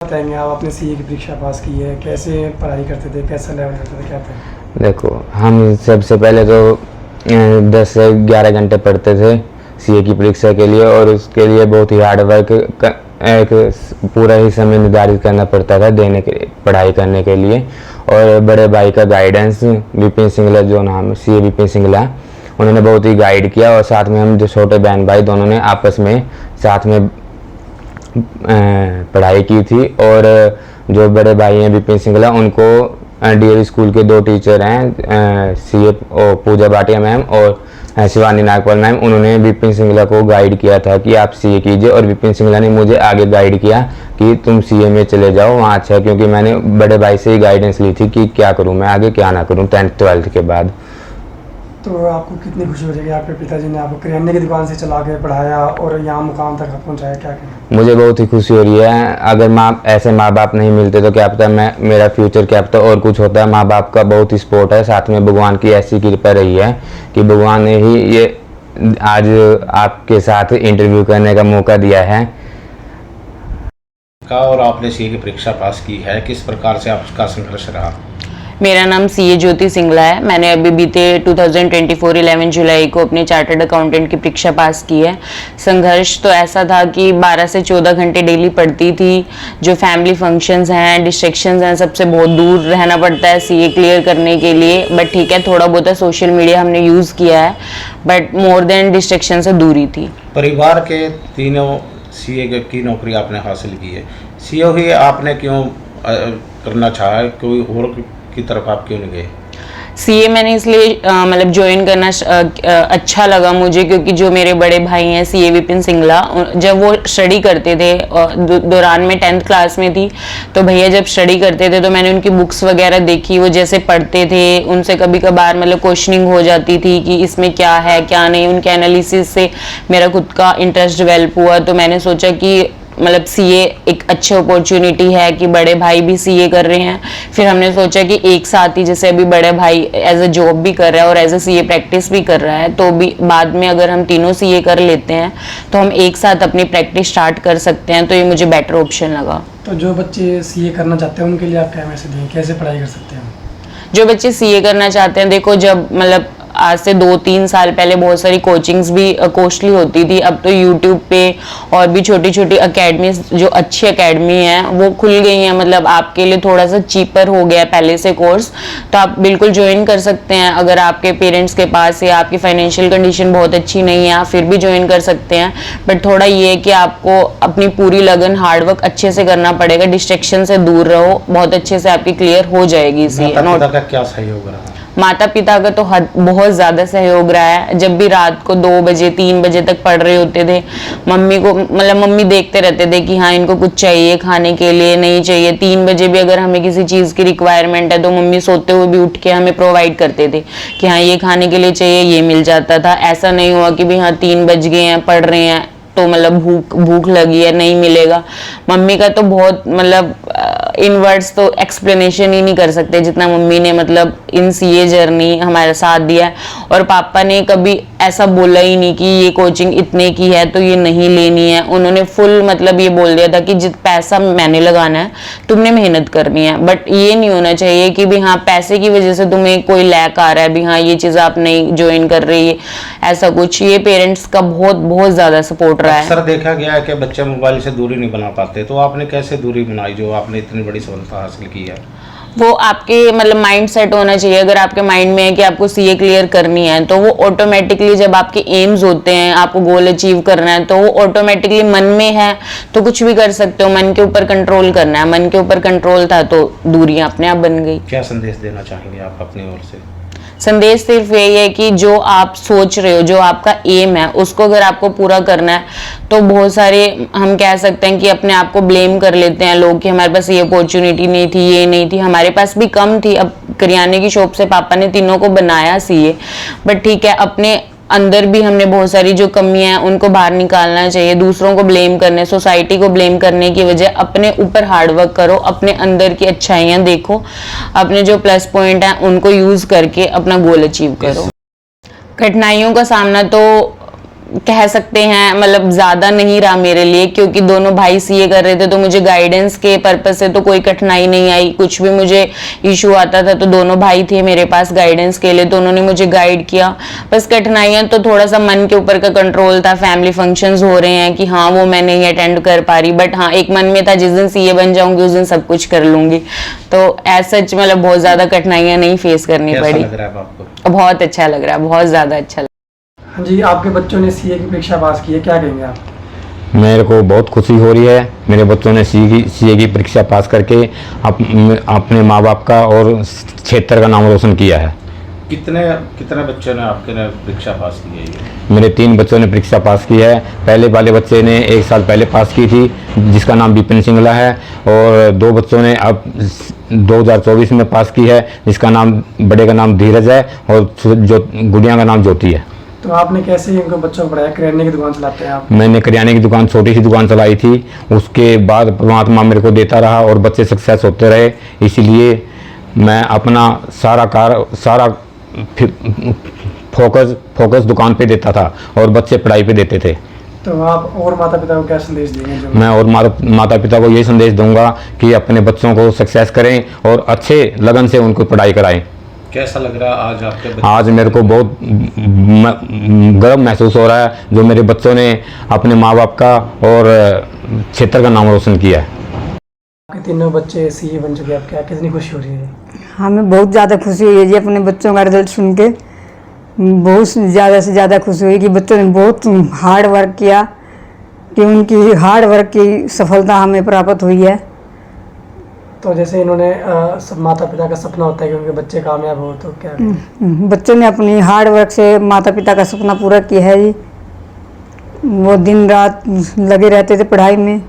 बताएंगे आप अपने सीए की परीक्षा पास की है, कैसे पढ़ाई करते थे, कैसा लेवल करते थे, क्या था? देखो, हम सबसे पहले तो 10 से 11 घंटे पढ़ते थे सीए की परीक्षा के लिए, और उसके लिए बहुत ही हार्ड वर्क एक पूरा ही समय निर्धारित करना पड़ता था देने के पढ़ाई करने के लिए। और बड़े भाई का गाइडेंस, विपिन सिंगला जो नाम सीए विपिन सिंगला, उन्होंने बहुत ही गाइड किया। और साथ में हम जो छोटे बहन भाई दोनों ने आपस में साथ में पढ़ाई की थी। और जो बड़े भाई हैं विपिन सिंगला, उनको डीएवी स्कूल के 2 टीचर हैं, सीए पूजा भाटिया मैम और शिवानी नागपाल मैम, उन्होंने विपिन सिंगला को गाइड किया था कि आप सीए कीजिए। और विपिन सिंगला ने मुझे आगे गाइड किया कि तुम सीए में चले जाओ, वहाँ अच्छा है, क्योंकि मैंने बड़े भाई से ही गाइडेंस ली थी कि क्या करूँ मैं आगे, क्या ना करूँ 10th 12th के बाद। तो आपको कितनी खुशी हो जाएगी आपके पिताजी ने आपको किराने की दुकान से चला के पढ़ाया और यहाँ मुकाम तक पहुँचाया, क्या कहें? मुझे बहुत ही खुशी हो रही है। अगर ऐसे माँ बाप नहीं मिलते तो क्या पता मेरा फ्यूचर क्या पता और कुछ होता है। माँ बाप का बहुत ही सपोर्ट है, साथ में भगवान की ऐसी कृपा रही है कि भगवान ने ही ये आज आपके साथ इंटरव्यू करने का मौका दिया है। और आपने सीए की परीक्षा पास की है, किस प्रकार से आपका संघर्ष रहा? मेरा नाम सीए ज्योति सिंगला है। मैंने अभी बीते 2024 11 जुलाई को अपने चार्टर्ड अकाउंटेंट की परीक्षा पास की है। संघर्ष तो ऐसा था कि 12 से 14 घंटे डेली पढ़ती थी। जो फैमिली फंक्शंस हैं, डिस्ट्रैक्शंस हैं, सबसे बहुत दूर रहना पड़ता है सीए क्लियर करने के लिए। बट ठीक है, थोड़ा बहुत सोशल मीडिया हमने यूज़ किया है, बट मोर देन डिस्ट्रैक्शन से दूरी थी। परिवार के तीनों सीए की नौकरी आपने हासिल की है, सीए ही आपने क्यों करना चाहा, कोई और की तरफ आप क्यों नहीं गए? सीए मैंने इसलिए मतलब ज्वाइन करना अच्छा लगा मुझे, क्योंकि जो मेरे बड़े भाई हैं सीए विपिन सिंगला, जब वो स्टडी करते थे दौरान में 10th क्लास में थी, तो भैया जब स्टडी करते थे तो मैंने उनकी बुक्स वगैरह देखी, वो जैसे पढ़ते थे, उनसे कभी कभार मतलब क्वेश्चनिंग हो जाती थी कि इसमें क्या है क्या नहीं। उनके एनालिसिस से मेरा खुद का इंटरेस्ट डेवलप हुआ। तो मैंने सोचा कि मतलब सीए एक अच्छी अपॉर्चुनिटी है कि बड़े भाई भी सीए कर रहे हैं। फिर हमने सोचा कि एक साथ ही, जैसे अभी बड़े भाई एज अ जॉब भी कर रहा है और एज अ सीए प्रैक्टिस भी कर रहा है, तो भी बाद में अगर हम तीनों सीए कर लेते हैं तो हम एक साथ अपनी प्रैक्टिस स्टार्ट कर सकते हैं। तो ये मुझे बेटर ऑप्शन लगा। तो जो बच्चे सीए करना चाहते हैं उनके लिए आप क्या मैसेज देंगे, कैसे पढ़ाई कर सकते हैं? जो बच्चे सीए करना चाहते हैं, देखो जब मतलब आज से 2-3 साल पहले बहुत सारी कोचिंग्स भी कॉस्टली होती थी। अब तो यूट्यूब पे और भी छोटी छोटी अकेडमी, जो अच्छी अकेडमी हैं वो खुल गई हैं। मतलब आपके लिए थोड़ा सा चीपर हो गया पहले से कोर्स, तो आप बिल्कुल ज्वाइन कर सकते हैं। अगर आपके पेरेंट्स के पास या आपकी फाइनेंशियल कंडीशन बहुत अच्छी नहीं है, आप फिर भी ज्वाइन कर सकते हैं। बट थोड़ा ये है कि आपको अपनी पूरी लगन, हार्डवर्क अच्छे से करना पड़ेगा, डिस्ट्रैक्शन से दूर रहो, बहुत अच्छे से आपकी क्लियर हो जाएगी। माता-पिता का क्या सहयोग रहा? माता पिता का तो बहुत ज़्यादा सहयोग रहा है। जब भी रात को 2 बजे 3 बजे तक पढ़ रहे होते थे, मम्मी को मतलब मम्मी देखते रहते थे कि हाँ इनको कुछ चाहिए खाने के लिए, नहीं चाहिए। 3 बजे भी अगर हमें किसी चीज़ की रिक्वायरमेंट है तो मम्मी सोते हुए भी उठ के हमें प्रोवाइड करते थे कि हाँ ये खाने के लिए चाहिए, ये मिल जाता था। ऐसा नहीं हुआ कि भी हाँ 3 बज गए हैं पढ़ रहे हैं तो मतलब भूख लगी है नहीं मिलेगा। मम्मी का तो बहुत मतलब इन वर्ड्स तो एक्सप्लेनेशन ही नहीं कर सकते जितना मम्मी ने मतलब इन सीए जर्नी हमारे साथ दिया है। और पापा ने कभी ऐसा बोला ही नहीं कि ये कोचिंग इतने की है तो ये नहीं लेनी है। उन्होंने फुल मतलब ये बोल दिया था कि जित पैसा मैंने लगाना है, तुमने मेहनत करनी है। बट ये नहीं होना चाहिए कि भी हाँ पैसे की वजह से तुम्हें कोई लैक आ रहा है, भी हाँ ये चीज़ आप नहीं ज्वाइन कर रही है, ऐसा कुछ। ये पेरेंट्स का बहुत ज़्यादा सपोर्ट रहा है। अक्सर देखा गया है कि बच्चे मोबाइल से दूरी नहीं बना पाते, तो आपने कैसे दूरी बनाई जो आपने इतनी बड़ी सफलता हासिल की है? वो आपके मतलब माइंड सेट होना चाहिए। अगर आपके माइंड में है कि आपको सीए क्लियर करनी है तो वो ऑटोमेटिकली, जब आपके एम्स होते हैं, आपको गोल अचीव करना है, तो वो ऑटोमेटिकली मन में है तो कुछ भी कर सकते हो। मन के ऊपर कंट्रोल करना है, मन के ऊपर कंट्रोल था तो दूरियां अपने आप बन गई। क्या संदेश देना चाहेंगे आप अपनी ओर से? संदेश सिर्फ यही है कि जो आप सोच रहे हो, जो आपका एम है, उसको अगर आपको पूरा करना है तो बहुत सारे हम कह सकते हैं कि अपने आप को ब्लेम कर लेते हैं लोग कि हमारे पास ये अपॉर्चुनिटी नहीं थी, ये नहीं थी, हमारे पास भी कम थी। अब करियाने की शॉप से पापा ने तीनों को बनाया सीए, बट ठीक है अपने अंदर भी हमने बहुत सारी जो कमियां हैं उनको बाहर निकालना चाहिए। दूसरों को ब्लेम करने, सोसाइटी को ब्लेम करने की वजह अपने ऊपर हार्डवर्क करो, अपने अंदर की अच्छाइयां देखो, अपने जो प्लस पॉइंट हैं उनको यूज करके अपना गोल अचीव करो। कठिनाइयों का सामना तो कह सकते हैं मतलब ज्यादा नहीं रहा मेरे लिए, क्योंकि दोनों भाई सीए कर रहे थे तो मुझे गाइडेंस के पर्पस से तो कोई कठिनाई नहीं आई। कुछ भी मुझे इशू आता था तो दोनों भाई थे मेरे पास गाइडेंस के लिए, तो उन्होंने मुझे गाइड किया। बस कठिनाइयां तो थोड़ा सा मन के ऊपर का कंट्रोल था, फैमिली फंक्शंस हो रहे हैं कि हाँ वो मैं नहीं अटेंड कर पा रही, बट हाँ एक मन में था जिस दिन सीए बन जाऊंगी उस दिन सब कुछ कर लूंगी। तो ऐसा सच मतलब बहुत ज्यादा कठिनाइयां नहीं फेस करनी कैसा पड़ी। लग रहा है अब आपको? बहुत अच्छा लग रहा है, बहुत ज्यादा अच्छा लग रहा है। हाँ जी, आपके बच्चों ने सीए की परीक्षा पास की है, क्या कहेंगे आप? मेरे को बहुत खुशी हो रही है। मेरे बच्चों ने सीए की परीक्षा पास करके अपने माँ बाप का और क्षेत्र का नाम रोशन किया है। कितने कितने बच्चों ने आपके ने परीक्षा पास की है ये? मेरे 3 बच्चों ने परीक्षा पास की है। पहले वाले बच्चे ने 1 साल पहले पास की थी, जिसका नाम विपिन सिंगला है, और 2 बच्चों ने अब 2024 में पास की है, जिसका नाम, बड़े का नाम धीरज है और जो गुड़िया का नाम ज्योति है। तो आपने कैसे इनको बच्चों को पढ़ाया? किराने की दुकान चलाते हैं आप? मैंने करियाने की दुकान, छोटी सी दुकान चलाई थी, उसके बाद परमात्मा मेरे को देता रहा और बच्चे सक्सेस होते रहे। इसीलिए मैं अपना सारा फोकस दुकान पे देता था और बच्चे पढ़ाई पे देते थे। तो आप और माता पिता को क्या संदेश देंगे? जो मैं और माता पिता को ये संदेश दूंगा कि अपने बच्चों को सक्सेस करें और अच्छे लगन से उनको पढ़ाई कराएं। कैसा लग रहा है आज आपके बच्चे? आज मेरे को बहुत गर्व महसूस हो रहा है, जो मेरे बच्चों ने अपने माँ बाप का और क्षेत्र का नाम रोशन किया है। आपके तीनों बच्चे सीए बन चुके हैं, आप क्या कितनी खुशी हो रही है? हमें बहुत ज़्यादा खुशी हुई है जी अपने बच्चों का रिजल्ट सुन के। बहुत ज़्यादा से ज़्यादा खुशी हुई कि बच्चों ने बहुत हार्ड वर्क किया, कि उनकी हार्ड वर्क की सफलता हमें प्राप्त हुई है। तो जैसे इन्होंने सब माता पिता का सपना होता है कि उनके बच्चे कामयाब हो, तो क्या कहें? बच्चों ने अपनी हार्ड वर्क से माता पिता का सपना पूरा किया है जी। वो दिन रात लगे रहते थे पढ़ाई में।